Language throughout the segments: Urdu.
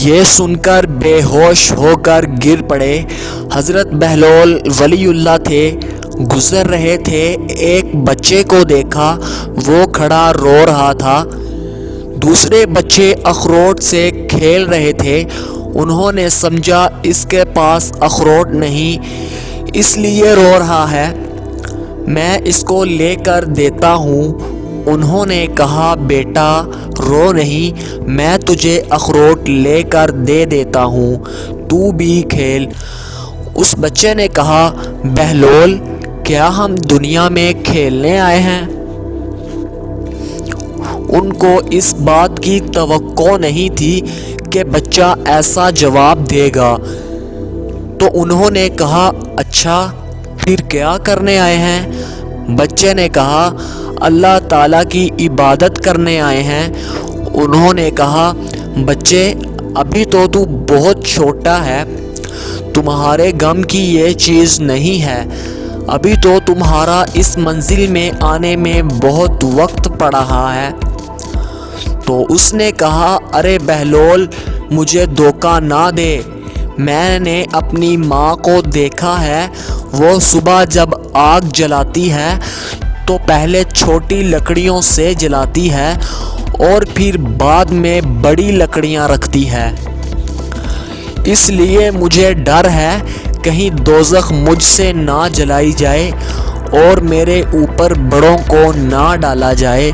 یہ سن کر بے ہوش ہو کر گر پڑے۔ حضرت بہلول ولی اللہ تھے، گزر رہے تھے، ایک بچے کو دیکھا، وہ کھڑا رو رہا تھا۔ دوسرے بچے اخروٹ سے کھیل رہے تھے، انہوں نے سمجھا اس کے پاس اخروٹ نہیں اس لیے رو رہا ہے، میں اس کو لے کر دیتا ہوں۔ انہوں نے کہا بیٹا رو نہیں، میں تجھے اخروٹ لے کر دے دیتا ہوں، تو بھی کھیل۔ اس بچے نے کہا بہلول کیا ہم دنیا میں کھیلنے آئے ہیں؟ ان کو اس بات کی توقع نہیں تھی کہ بچہ ایسا جواب دے گا، تو انہوں نے کہا اچھا پھر کیا کرنے آئے ہیں؟ بچے نے کہا اللہ تعالیٰ کی عبادت کرنے آئے ہیں۔ انہوں نے کہا بچے ابھی تو تو بہت چھوٹا ہے، تمہارے غم کی یہ چیز نہیں ہے، ابھی تو تمہارا اس منزل میں آنے میں بہت وقت پڑ رہا ہے۔ تو اس نے کہا ارے بہلول مجھے دھوکہ نہ دے، میں نے اپنی ماں کو دیکھا ہے، وہ صبح جب آگ جلاتی ہے تو پہلے چھوٹی لکڑیوں سے جلاتی ہے اور پھر بعد میں بڑی لکڑیاں رکھتی ہے، اس لیے مجھے ڈر ہے کہیں دوزخ مجھ سے نہ جلائی جائے اور میرے اوپر بڑوں کو نہ ڈالا جائے۔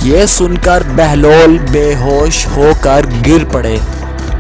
یہ سن کر بہلول بے ہوش ہو کر گر پڑے۔